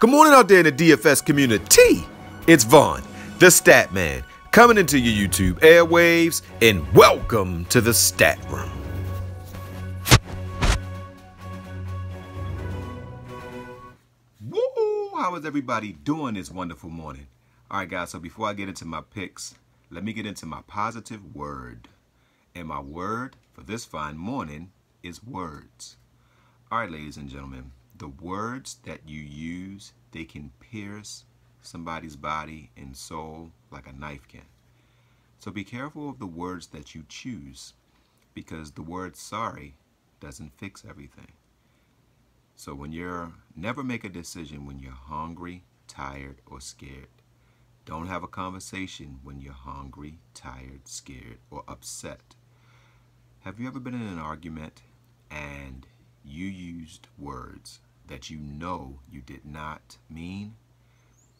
Good morning out there in the DFS community. It's Vaughn, the Stat Man, coming into your YouTube airwaves, and welcome to the Stat Room. Woo! How is everybody doing this wonderful morning? All right, guys, so before I get into my picks, let me get into my positive word. And my word for this fine morning is words. All right, ladies and gentlemen, the words that you use, they can pierce somebody's body and soul like a knife can. So be careful of the words that you choose, because the word sorry doesn't fix everything. So never make a decision when you're hungry, tired, or scared. Don't have a conversation when you're hungry, tired, scared, or upset. Have you ever been in an argument and you used words that you know you did not mean?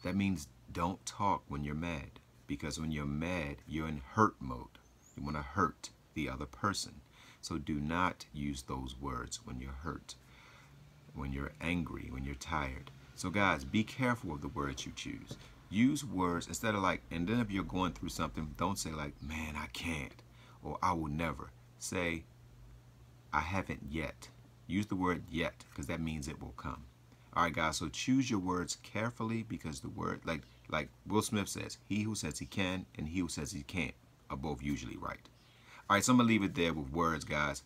That means don't talk when you're mad, because when you're mad, you're in hurt mode. You want to hurt the other person. So do not use those words when you're hurt, when you're angry, when you're tired. So guys, be careful of the words you choose. Use words instead of and then if you're going through something, don't say man, I can't, or I will never. Say, I haven't yet. Use the word yet, because that means it will come. All right, guys, so choose your words carefully, because the word, like Will Smith says, he who says he can and he who says he can't are both usually right. All right, so I'm going to leave it there with words, guys.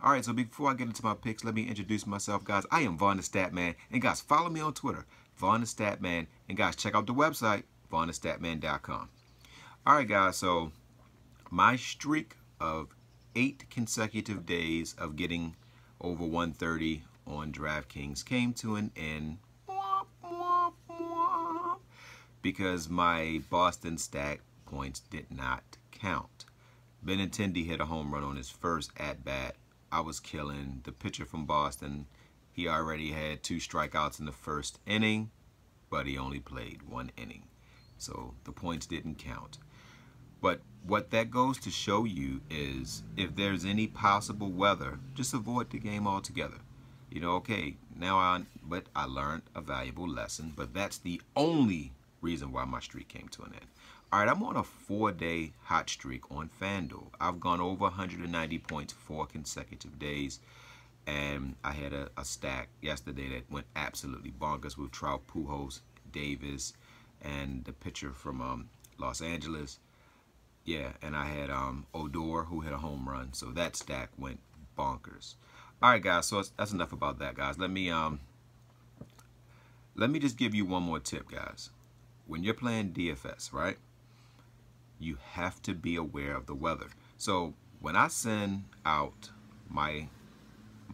All right, so before I get into my picks, let me introduce myself, guys. I am Vaughn the Stat Man, and guys, follow me on Twitter, Vaughn the Stat Man, and guys, check out the website, vaughnthestatman.com. All right, guys, so my streak of 8 consecutive days of getting over 130 on Draftkings came to an end because my Boston stack points did not count. Benintendi hit a home run on his first at-bat. I was killing. The pitcher from Boston, he already had 2 strikeouts in the first inning, but he only played 1 inning. So the points didn't count. But what that goes to show you is if there's any possible weather, just avoid the game altogether. You know, okay, but I learned a valuable lesson, but that's the only reason why my streak came to an end. All right, I'm on a 4-day hot streak on FanDuel. I've gone over 190 points 4 consecutive days, and I had a stack yesterday that went absolutely bonkers with Trout, Pujols, Davis, and the pitcher from Los Angeles. Yeah, and I had Odor, who hit a home run, so that stack went bonkers. All right, guys, so that's enough about that, guys. Let me just give you one more tip, guys. When you're playing DFS, right, you have to be aware of the weather. So when I send out my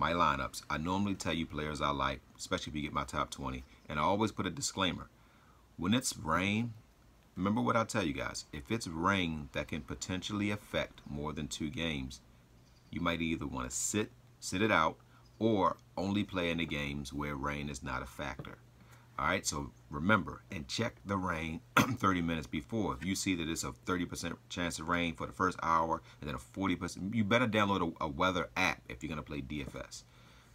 lineups, I normally tell you players I like, especially if you get my top 20, and I always put a disclaimer. When it's rain, remember what I tell you guys. If it's rain that can potentially affect more than 2 games, you might either want to sit it out, or only play in the games where rain is not a factor. All right, so remember, and check the rain 30 minutes before. If you see that it's a 30% chance of rain for the first hour and then a 40%, you better download a weather app if you're going to play DFS,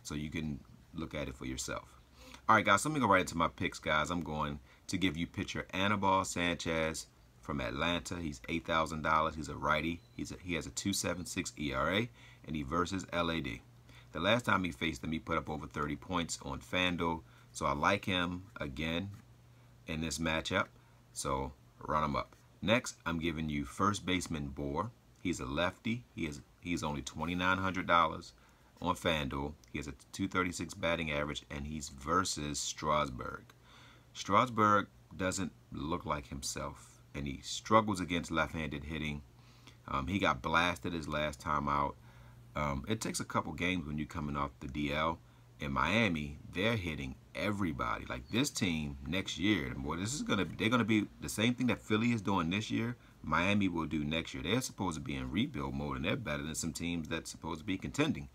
so you can look at it for yourself. All right, guys, let me go right into my picks, guys. I'm going to give you pitcher Anibal Sanchez from Atlanta. He's $8,000. He's a righty. He has a 2.76 ERA, and he versus LAD. The last time he faced them, he put up over 30 points on FanDuel. So I like him again in this matchup. So run him up. Next, I'm giving you first baseman Bohr. He's a lefty. He's only $2,900 on FanDuel. He has a 236 batting average, and he's versus Strasburg. Strasburg doesn't look like himself, and he struggles against left-handed hitting. He got blasted his last time out. It takes a couple games when you're coming off the DL. In Miami, they're hitting everybody. Like this team next year, boy, they're gonna be the same thing that Philly is doing this year. Miami will do next year. They're supposed to be in rebuild mode, and they're better than some teams that's supposed to be contending.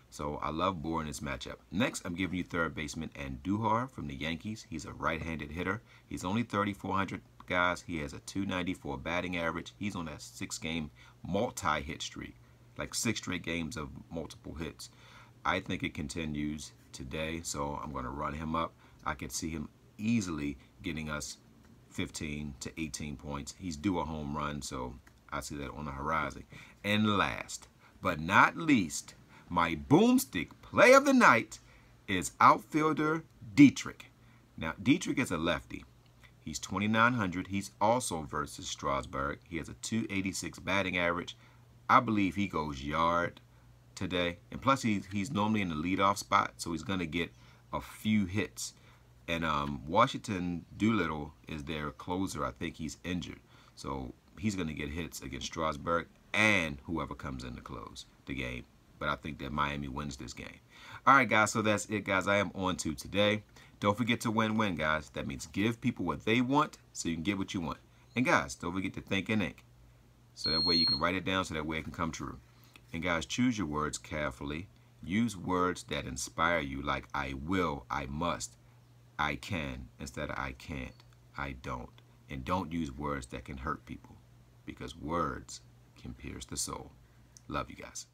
So I love Bohr in this matchup. Next, I'm giving you third baseman Andujar from the Yankees. He's a right-handed hitter. He's only 3,400, guys. He has a 294 batting average. He's on a 6-game multi-hit streak, like 6 straight games of multiple hits. I think it continues today, so I'm going to run him up. I could see him easily getting us 15 to 18 points. He's due a home run, so I see that on the horizon. And last but not least, my boomstick play of the night is outfielder Dietrich. Now, Dietrich is a lefty. He's 2,900. He's also versus Strasburg. He has a 286 batting average. I believe he goes yard today. And plus, he's normally in the leadoff spot, so he's going to get a few hits. And Washington Doolittle is their closer. I think he's injured. So he's going to get hits against Strasburg and whoever comes in to close the game. But I think that Miami wins this game. All right, guys, so that's it, guys. I am on to today. Don't forget to win-win, guys. That means give people what they want so you can get what you want. And, guys, don't forget to think in ink. So that way you can write it down so that way it can come true. And, guys, choose your words carefully. Use words that inspire you like I will, I must, I can, instead of I can't, I don't. And don't use words that can hurt people because words can pierce the soul. Love you guys.